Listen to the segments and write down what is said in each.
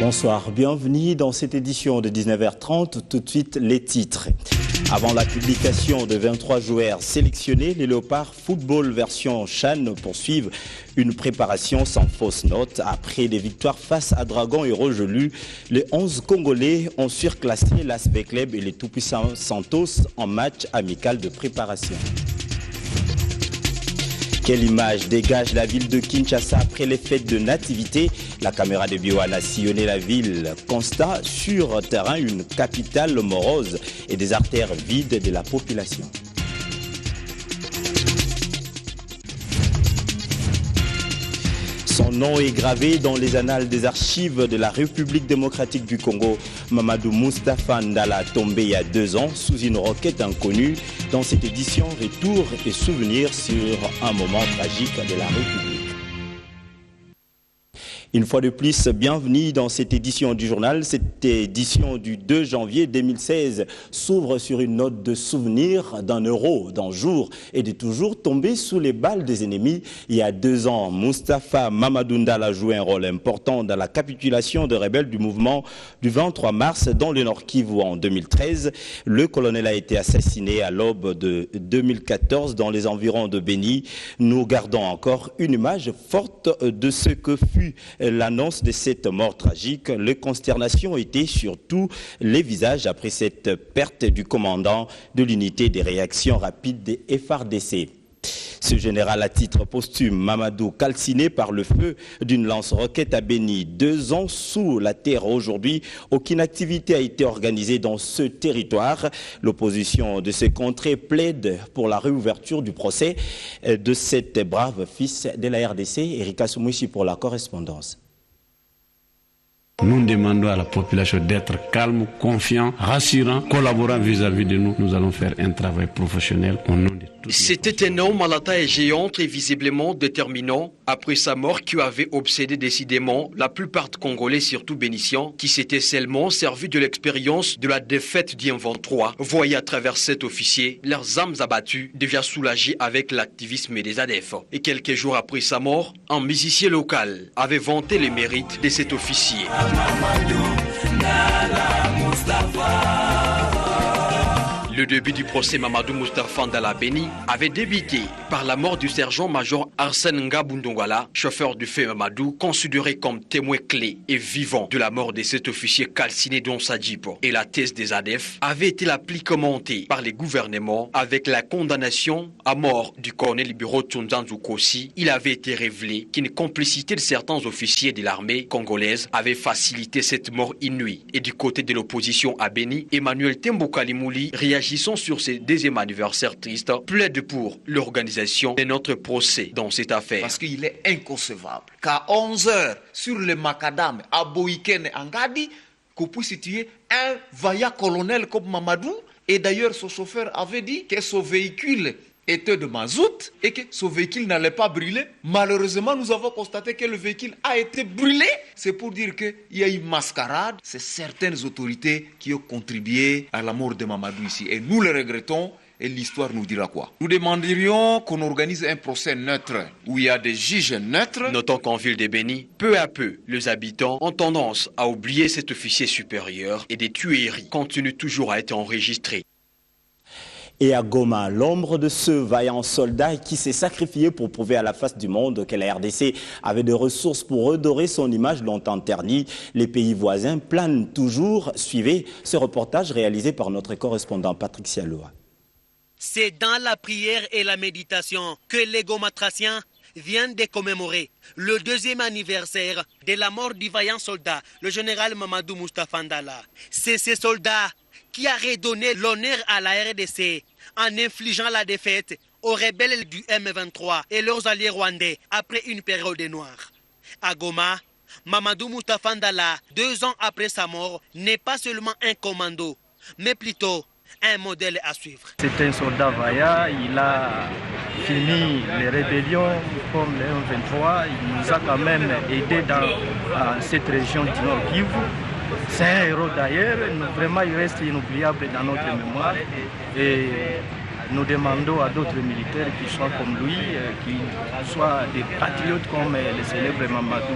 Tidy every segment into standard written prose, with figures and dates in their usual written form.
Bonsoir, bienvenue dans cette édition de 19h30. Tout de suite, les titres. Avant la publication de 23 joueurs sélectionnés, les Léopards Football version CHAN poursuivent une préparation sans fausse note. Après des victoires face à Dragon et Rojolu, les 11 Congolais ont surclassé l'Asbe Club et les tout-puissants Santos en match amical de préparation. Quelle image dégage la ville de Kinshasa après les fêtes de nativité? La caméra de Bioan a sillonné la ville. Constat sur terrain, une capitale morose et des artères vides de la population. Son nom est gravé dans les annales des archives de la République démocratique du Congo. Mamadou Moustapha Ndala tombé il y a 2 ans sous une roquette inconnue. Dans cette édition, retour et souvenirs sur un moment tragique de la République. Une fois de plus, bienvenue dans cette édition du journal. Cette édition du 2 janvier 2016 s'ouvre sur une note de souvenir d'un héros, d'un jour et de toujours tombé sous les balles des ennemis. Il y a 2 ans, Moustapha Mamadou Ndala a joué un rôle important dans la capitulation de rebelles du mouvement du 23 mars dans le Nord Kivu en 2013. Le colonel a été assassiné à l'aube de 2014 dans les environs de Beni. Nous gardons encore une image forte de ce que fut l'annonce de cette mort tragique. Les consternations étaient sur tous les visages après cette perte du commandant de l'unité des réactions rapides des FARDC. Ce général à titre posthume, Mamadou, calciné par le feu d'une lance-roquette à Beni, 2 ans sous la terre aujourd'hui, aucune activité a été organisée dans ce territoire. L'opposition de ces contrées plaide pour la réouverture du procès de cet brave fils de la RDC. Erika Soumouchi pour la correspondance. Nous demandons à la population d'être calme, confiant, rassurant, collaborant vis-à-vis de nous. Nous allons faire un travail professionnel au nom de tous. C'était un homme à la taille géante et visiblement déterminant après sa mort qui avait obsédé décidément la plupart des Congolais, surtout bénitiens, qui s'étaient seulement servis de l'expérience de la défaite du 23. Voyaient à travers cet officier leurs âmes abattues, déjà soulagées avec l'activisme des ADF. Et quelques jours après sa mort, un musicien local avait vanté les mérites de cet officier. Le début du procès Mamadou Moustapha Ndala Beni avait débuté par la mort du sergent-major Arsène Ngabundongala, chauffeur du fait Mamadou, considéré comme témoin clé et vivant de la mort de cet officier calciné dans sa Jeep. Et la thèse des ADF avait été la plus commentée par les gouvernements avec la condamnation à mort du colonel Biro Tsunzanzu Kosi. Il avait été révélé qu'une complicité de certains officiers de l'armée congolaise avait facilité cette mort inouïe. Et du côté de l'opposition à Beni, Emmanuel Tembo Kalimouli réagissant sur ce 2e anniversaire triste, plaide pour l'organisation de notre procès dans cette affaire. Parce qu'il est inconcevable qu'à 11h sur le macadam à Boïken Angadi, qu'on puisse tuer un vaillant colonel comme Mamadou. Et d'ailleurs, son chauffeur avait dit que son véhicule était de mazout et que son véhicule n'allait pas brûler. Malheureusement, nous avons constaté que le véhicule a été brûlé. C'est pour dire qu'il y a une mascarade. C'est certaines autorités qui ont contribué à la mort de Mamadou ici. Et nous le regrettons. Et l'histoire nous dira quoi? Nous demanderions qu'on organise un procès neutre où il y a des juges neutres. Notons qu'en ville de Beni, peu à peu, les habitants ont tendance à oublier cet officier supérieur et des tueries continuent toujours à être enregistrées. Et à Goma, l'ombre de ce vaillant soldat qui s'est sacrifié pour prouver à la face du monde que la RDC avait des ressources pour redorer son image longtemps ternie. Les pays voisins planent toujours. Suivez ce reportage réalisé par notre correspondant Patrick Sialoa. C'est dans la prière et la méditation que les Gomatraciens viennent de commémorer le 2e anniversaire de la mort du vaillant soldat, le général Mamadou Moustapha Ndala. C'est ce soldat qui a redonné l'honneur à la RDC en infligeant la défaite aux rebelles du M23 et leurs alliés rwandais après une période noire. À Goma, Mamadou Moustapha Ndala, 2 ans après sa mort, n'est pas seulement un commando, mais plutôt un modèle à suivre. C'est un soldat vaillant, il a fini les rébellions comme le M23, il nous a quand même aidé dans cette région du Nord Kivu. C'est un héros d'ailleurs, vraiment il reste inoubliable dans notre mémoire et nous demandons à d'autres militaires qui soient comme lui, qui soient des patriotes comme le célèbre Mamadou.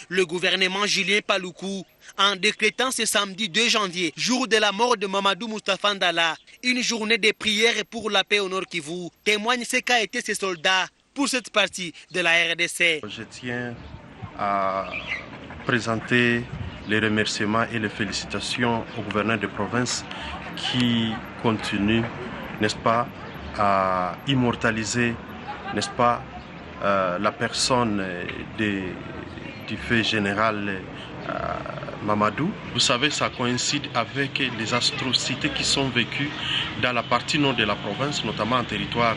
Le gouvernement Julien Paluku, en décrétant ce samedi 2 janvier, jour de la mort de Mamadou Moustapha Ndala, une journée de prière pour la paix au Nord Kivu, témoigne ce qu'a été ces soldats pour cette partie de la RDC. Je tiens à présenter les remerciements et les félicitations au gouverneur de province qui continue, n'est-ce pas, à immortaliser, n'est-ce pas, la personne du fait général Mamadou. Vous savez, ça coïncide avec les atrocités qui sont vécues dans la partie nord de la province, notamment en territoire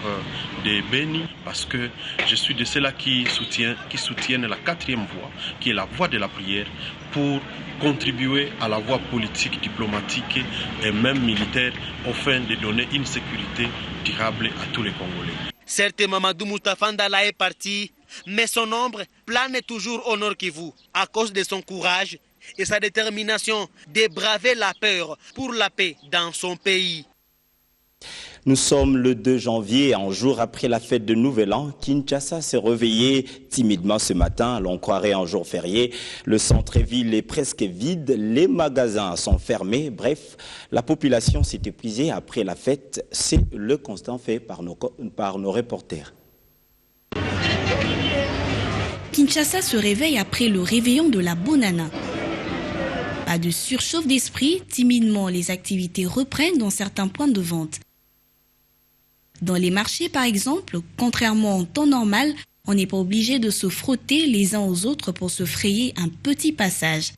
de Beni, parce que je suis de ceux-là qui soutiennent la 4e voie, qui est la voie de la prière, pour contribuer à la voie politique, diplomatique et même militaire, afin de donner une sécurité durable à tous les Congolais. Certes, Mamadou Moustapha Ndala est parti, mais son ombre plane toujours au Nord Kivu à cause de son courage et sa détermination de braver la peur pour la paix dans son pays. Nous sommes le 2 janvier, un jour après la fête de Nouvel An. Kinshasa s'est réveillé timidement ce matin, l'on croirait un jour férié. Le centre-ville est presque vide, les magasins sont fermés. Bref, la population s'est épuisée après la fête. C'est le constat fait par nos reporters. Kinshasa se réveille après le réveillon de la Bonana. Pas de surchauffe d'esprit, timidement les activités reprennent dans certains points de vente. Dans les marchés par exemple, contrairement au temps normal, on n'est pas obligé de se frotter les uns aux autres pour se frayer un petit passage.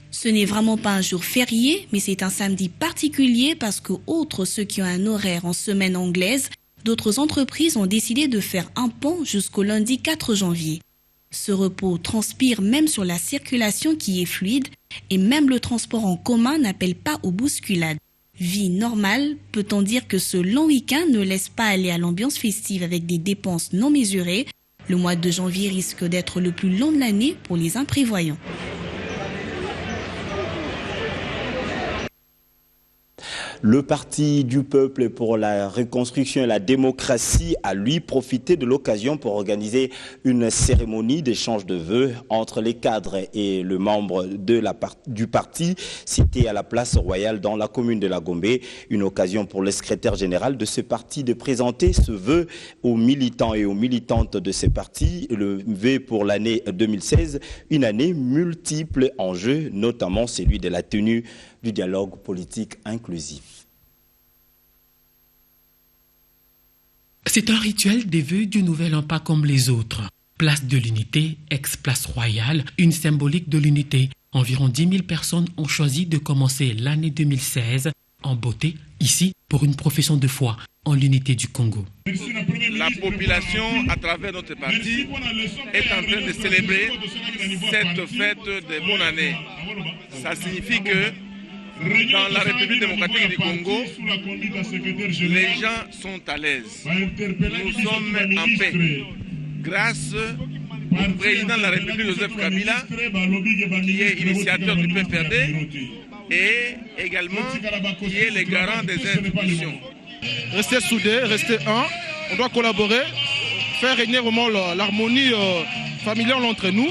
Ce n'est vraiment pas un jour férié, mais c'est un samedi particulier parce que, outre ceux qui ont un horaire en semaine anglaise, d'autres entreprises ont décidé de faire un pont jusqu'au lundi 4 janvier. Ce repos transpire même sur la circulation qui est fluide et même le transport en commun n'appelle pas aux bousculades. Vie normale, peut-on dire que ce long week-end ne laisse pas aller à l'ambiance festive avec des dépenses non mesurées? Le mois de janvier risque d'être le plus long de l'année pour les imprévoyants. Le Parti du peuple pour la reconstruction et la démocratie a lui profité de l'occasion pour organiser une cérémonie d'échange de vœux entre les cadres et le membre du parti, cité à la place royale dans la commune de la Gombe. Une occasion pour le secrétaire général de ce parti de présenter ce vœu aux militants et aux militantes de ce parti. Le vœu pour l'année 2016, une année multiple enjeux, notamment celui de la tenue du dialogue politique inclusif. C'est un rituel des vœux du Nouvel An pas comme les autres. Place de l'Unité, ex-place royale, une symbolique de l'unité. Environ 10 000 personnes ont choisi de commencer l'année 2016 en beauté, ici, pour une profession de foi en l'unité du Congo. La population, à travers notre parti, est en train de célébrer cette fête de bonne année. Ça signifie que dans la République démocratique du Congo, les gens sont à l'aise. Nous sommes en paix. Grâce au président de la République, Joseph Kabila, qui est initiateur du PPRD, et également qui est le garant des institutions. Rester soudés, rester un, on doit collaborer, faire régner vraiment l'harmonie familiale entre nous.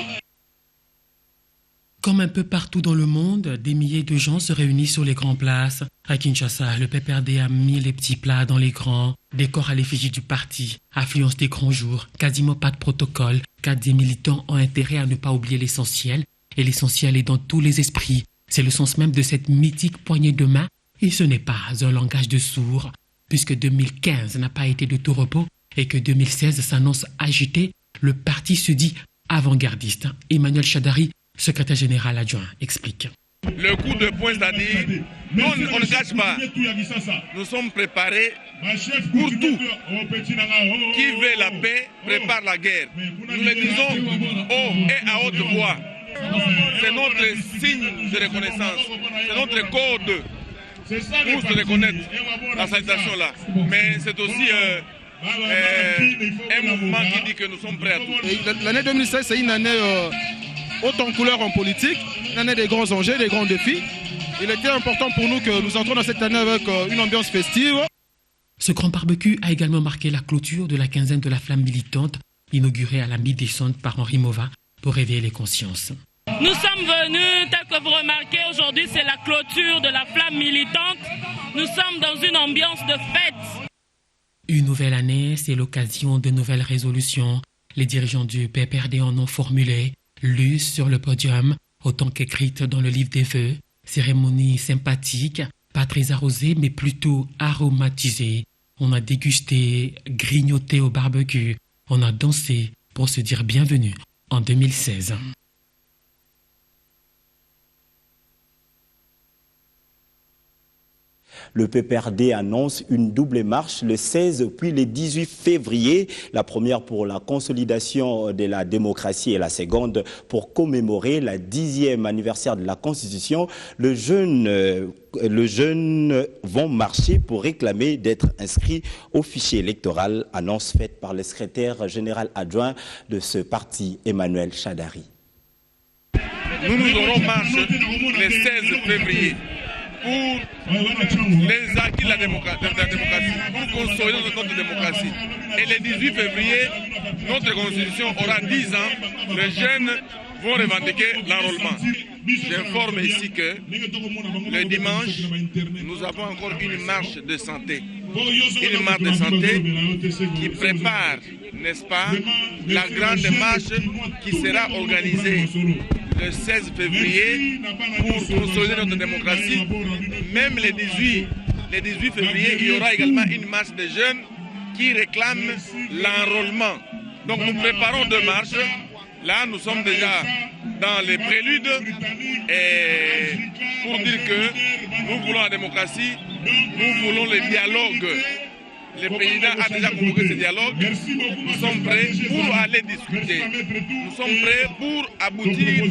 Comme un peu partout dans le monde, des milliers de gens se réunissent sur les grandes places. À Kinshasa, le PPRD a mis les petits plats dans les grands, décor à l'effigie du parti, affluence des grands jours, quasiment pas de protocole, car des militants ont intérêt à ne pas oublier l'essentiel, et l'essentiel est dans tous les esprits. C'est le sens même de cette mythique poignée de main, et ce n'est pas un langage de sourds, puisque 2015 n'a pas été de tout repos, et que 2016 s'annonce agité, le parti se dit avant-gardiste. Emmanuel Chadari, secrétaire général adjoint, explique. Le coup de poing, c'est-à-dire, nous, on ne cache pas. Nous sommes préparés pour tout. Qui veut la paix prépare la guerre. Nous le disons haut et à haute voix. C'est notre signe de reconnaissance. C'est notre code pour se reconnaître la salutation-là. Mais c'est aussi un mouvement qui dit que nous sommes prêts à tout. L'année 2016, c'est une année haute en couleur en politique, une année des grands enjeux, des grands défis. Il était important pour nous que nous entrions dans cette année avec une ambiance festive. Ce grand barbecue a également marqué la clôture de la quinzaine de la flamme militante, inaugurée à la mi-décembre par Henri Mova pour réveiller les consciences. Nous sommes venus, tel que vous remarquez, aujourd'hui c'est la clôture de la flamme militante. Nous sommes dans une ambiance de fête. Une nouvelle année, c'est l'occasion de nouvelles résolutions. Les dirigeants du PPRD en ont formulé, lues sur le podium, autant qu'écrites dans le livre des vœux. Cérémonie sympathique, pas très arrosée, mais plutôt aromatisée. On a dégusté, grignoté au barbecue. On a dansé pour se dire bienvenue en 2016. Le PPRD annonce une double marche le 16 puis le 18 février. La première pour la consolidation de la démocratie et la seconde pour commémorer la 10e anniversaire de la Constitution. Les jeunes vont marcher pour réclamer d'être inscrits au fichier électoral. Annonce faite par le secrétaire général adjoint de ce parti, Emmanuel Chadari. Nous aurons marche le 16 février. Pour les acquis de la démocratie, pour consolider notre démocratie. Et le 18 février, notre constitution aura 10 ans. Les jeunes vont revendiquer l'enrôlement. J'informe ici que le dimanche, nous avons encore une marche de santé. Une marche de santé qui prépare, n'est-ce pas, la grande marche qui sera organisée le 16 février pour consolider notre démocratie. Même le 18 février, il y aura également une marche de jeunes qui réclament l'enrôlement. Donc nous préparons deux marches. Là, nous sommes déjà dans les préludes et pour dire que nous voulons la démocratie, nous voulons le dialogue. Le président a déjà convoqué ce dialogue. Nous sommes prêts pour aller discuter. Nous sommes prêts pour aboutir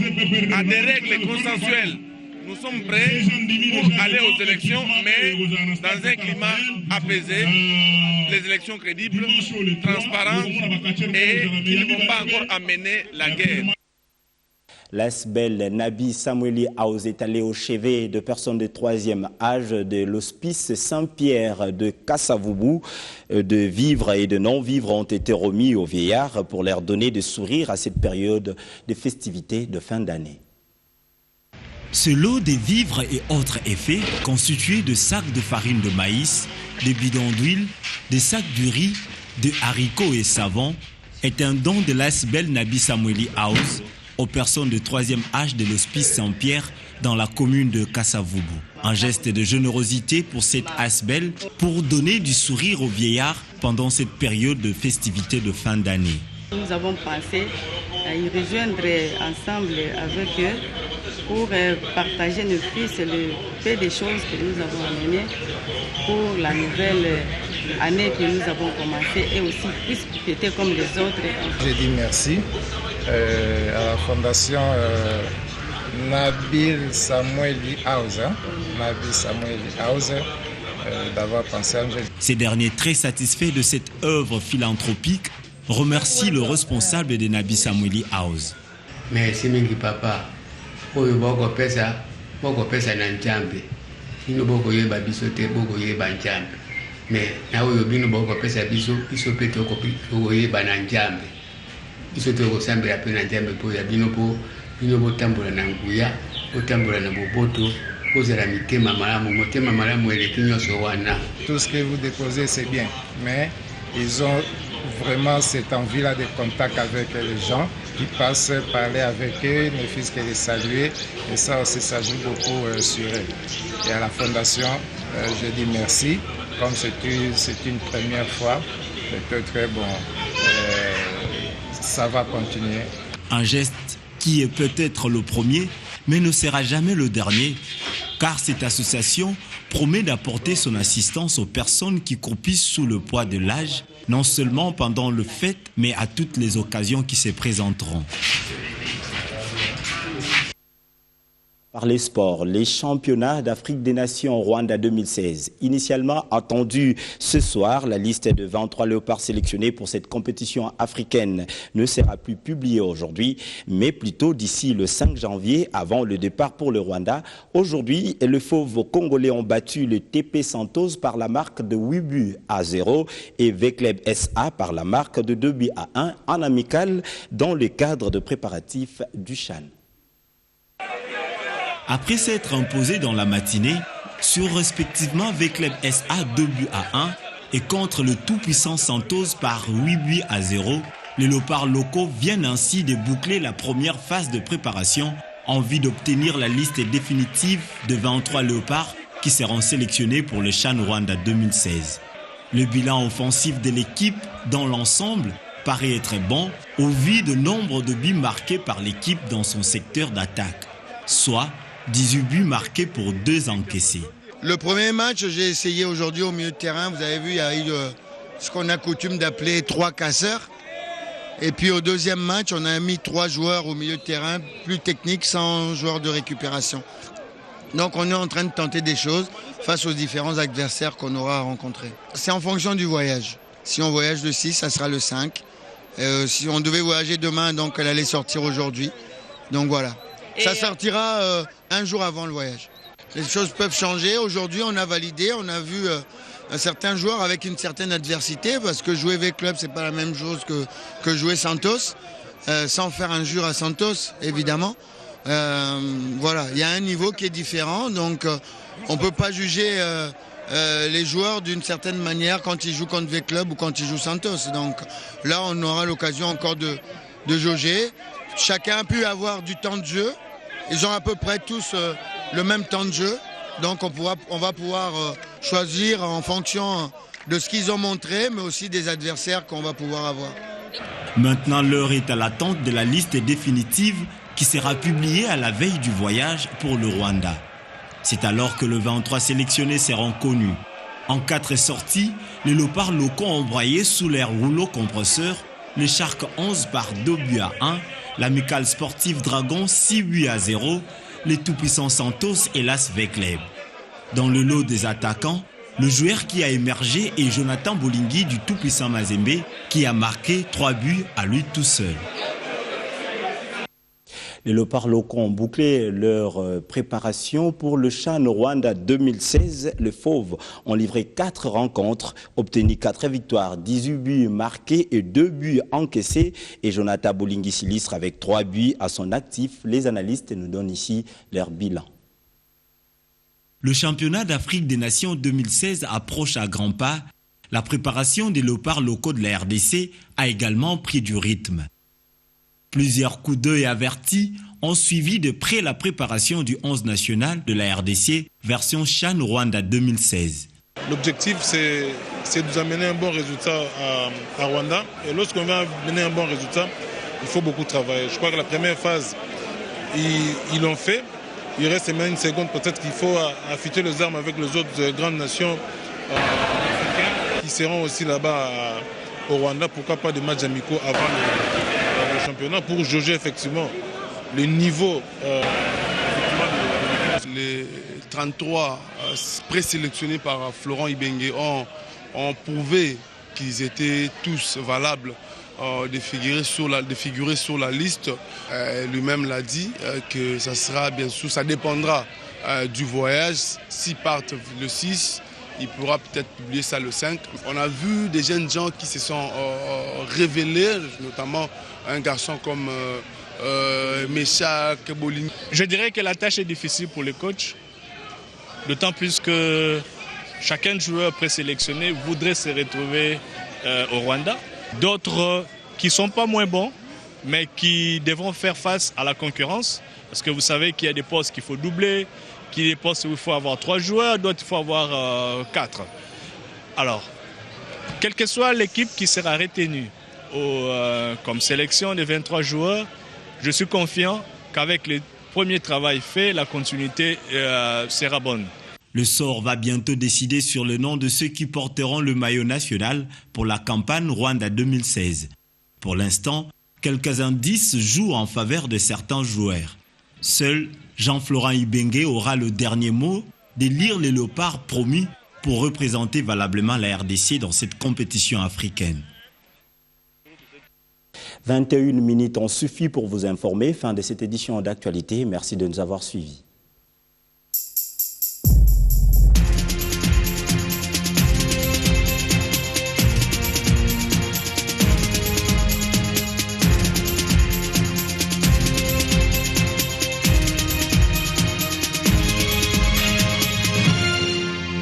à des règles consensuelles. Nous sommes prêts pour aller aux élections, mais dans un climat apaisé, les élections crédibles, transparentes et qui ne vont pas encore amener la guerre. L'ASBEL Nabi Samueli House est allé au chevet de personnes de 3e âge de l'hospice Saint-Pierre de Kasavubu. De vivres et de non-vivres ont été remis aux vieillards pour leur donner des sourires à cette période de festivités de fin d'année. Ce lot de vivres et autres effets, constitué de sacs de farine de maïs, de bidons d'huile, de sacs de riz, de haricots et savon, est un don de l'ASBEL Nabi Samueli House aux personnes de 3e âge de l'hospice Saint-Pierre dans la commune de Kasavubu. Un geste de générosité pour cette ASBEL pour donner du sourire aux vieillards pendant cette période de festivités de fin d'année. Nous avons pensé à y rejoindre ensemble avec eux pour partager ne fût-ce le peu des choses que nous avons amenées pour la nouvelle année que nous avons commencé et aussi plus fêter comme les autres. Je dis merci à la fondation Nabil Samueli House, d'avoir pensé à nous. Ces derniers, très satisfaits de cette œuvre philanthropique, remercient le responsable de Nabi Samueli House. Merci mingi papa. Oyo boko pesa na njambe. Bino boko yeba biso te boko yeba njambe. Mais na oyo bino boko pesa biso pete oko yeba na njambe. Biso te oko sambela pe na njambe po ya bino bo tambola na nguya, bo tambola na boboto, kozala mitema malamu eleki nyonso wana. Tout ce que vous déposez c'est bien, mais ils ont vraiment cette envie-là de contact avec les gens qui passent, parler avec eux, ne fût-ce que les saluer. Et ça aussi, ça joue beaucoup sur eux. Et à la Fondation, je dis merci. Comme c'est une première fois, peut-être bon, ça va continuer. Un geste qui est peut-être le premier, mais ne sera jamais le dernier, car cette association promet d'apporter son assistance aux personnes qui croupissent sous le poids de l'âge, non seulement pendant le fête, mais à toutes les occasions qui se présenteront. Par les sports, les championnats d'Afrique des Nations Rwanda 2016. Initialement attendu ce soir, la liste de 23 léopards sélectionnés pour cette compétition africaine ne sera plus publiée aujourd'hui, mais plutôt d'ici le 5 janvier, avant le départ pour le Rwanda. Aujourd'hui, les fauves congolais ont battu le TP Santos par la marque de 8-0 et Vecleb SA par la marque de 2-1 en amical dans le cadre de préparatifs du CHAN. Après s'être imposé dans la matinée sur respectivement Vecleb SA 2-1 et contre le tout-puissant Santos par 8-0, les léopards locaux viennent ainsi de boucler la première phase de préparation en vue d'obtenir la liste définitive de 23 léopards qui seront sélectionnés pour le CHAN Rwanda 2016. Le bilan offensif de l'équipe dans l'ensemble paraît être bon au vu du nombre de buts marqués par l'équipe dans son secteur d'attaque, soit 18 buts marqués pour 2 encaissés. Le premier match, j'ai essayé aujourd'hui au milieu de terrain. Vous avez vu, il y a eu ce qu'on a coutume d'appeler 3 casseurs. Et puis au deuxième match, on a mis 3 joueurs au milieu de terrain, plus techniques, sans joueurs de récupération. Donc on est en train de tenter des choses face aux différents adversaires qu'on aura rencontrés. C'est en fonction du voyage. Si on voyage le 6, ça sera le 5. Si on devait voyager demain, donc elle allait sortir aujourd'hui. Donc voilà. Ça sortira un jour avant le voyage. Les choses peuvent changer. Aujourd'hui, on a validé, on a vu un certain joueur avec une certaine adversité, parce que jouer V-Club, c'est pas la même chose que jouer Santos, sans faire injure à Santos, évidemment. Voilà, il y a un niveau qui est différent, donc on peut pas juger les joueurs d'une certaine manière quand ils jouent contre V-Club ou quand ils jouent Santos. Donc là, on aura l'occasion encore de jauger. Chacun a pu avoir du temps de jeu. Ils ont à peu près tous le même temps de jeu. Donc on va pouvoir choisir en fonction de ce qu'ils ont montré, mais aussi des adversaires qu'on va pouvoir avoir. Maintenant, l'heure est à l'attente de la liste définitive qui sera publiée à la veille du voyage pour le Rwanda. C'est alors que les 23 sélectionnés seront connus. En 4 sorties, les léopards locaux ont broyé sous l'air rouleau compresseur les Sharks 11 par 2-1, l'Amical Sportif Dragon 6-0, les tout-puissants Santos et l'As Vecleb. Dans le lot des attaquants, le joueur qui a émergé est Jonathan Bolingui du tout-puissant Mazembe qui a marqué 3 buts à lui tout seul. Les léopards locaux ont bouclé leur préparation pour le CHAN Rwanda 2016. Les fauves ont livré 4 rencontres, obtenu 4 victoires, 18 buts marqués et 2 buts encaissés. Et Jonathan Bolingui s'illustre avec 3 buts à son actif. Les analystes nous donnent ici leur bilan. Le championnat d'Afrique des Nations 2016 approche à grands pas. La préparation des léopards locaux de la RDC a également pris du rythme. Plusieurs coups d'œil avertis ont suivi de près la préparation du 11 national de la RDC version CHAN Rwanda 2016. L'objectif, c'est de nous amener un bon résultat à Rwanda. Et lorsqu'on veut amener un bon résultat, il faut beaucoup travailler. Je crois que la première phase, ils l'ont fait. Il reste même une seconde, peut-être qu'il faut affûter les armes avec les autres grandes nations africaines qui seront aussi là-bas au Rwanda. Pourquoi pas des matchs amicaux avant le championnat pour jauger effectivement le niveau. Les 33 présélectionnés par Florent Ibenge ont prouvé qu'ils étaient tous valables de figurer sur la liste. Lui-même l'a dit que ça sera bien sûr, ça dépendra du voyage. S'ils partent le 6, il pourra peut-être publier ça le 5. On a vu des jeunes gens qui se sont révélés, notamment un garçon comme Meshak Bolingui. Je dirais que la tâche est difficile pour les coachs, d'autant plus que chacun joueur présélectionné voudrait se retrouver au Rwanda. D'autres qui ne sont pas moins bons, mais qui devront faire face à la concurrence. Parce que vous savez qu'il y a des postes qu'il faut doubler, qu'il y a des postes où il faut avoir 3 joueurs, d'autres il faut avoir 4. Alors, quelle que soit l'équipe qui sera retenue comme sélection des 23 joueurs, je suis confiant qu'avec le premier travail fait, la continuité sera bonne. Le sort va bientôt décider sur le nom de ceux qui porteront le maillot national pour la campagne Rwanda 2016. Pour l'instant, quelques indices jouent en faveur de certains joueurs. Seul Jean-Florent Ibenge aura le dernier mot de lire les léopards promis pour représenter valablement la RDC dans cette compétition africaine. 21 minutes ont suffi pour vous informer. Fin de cette édition d'actualité. Merci de nous avoir suivis.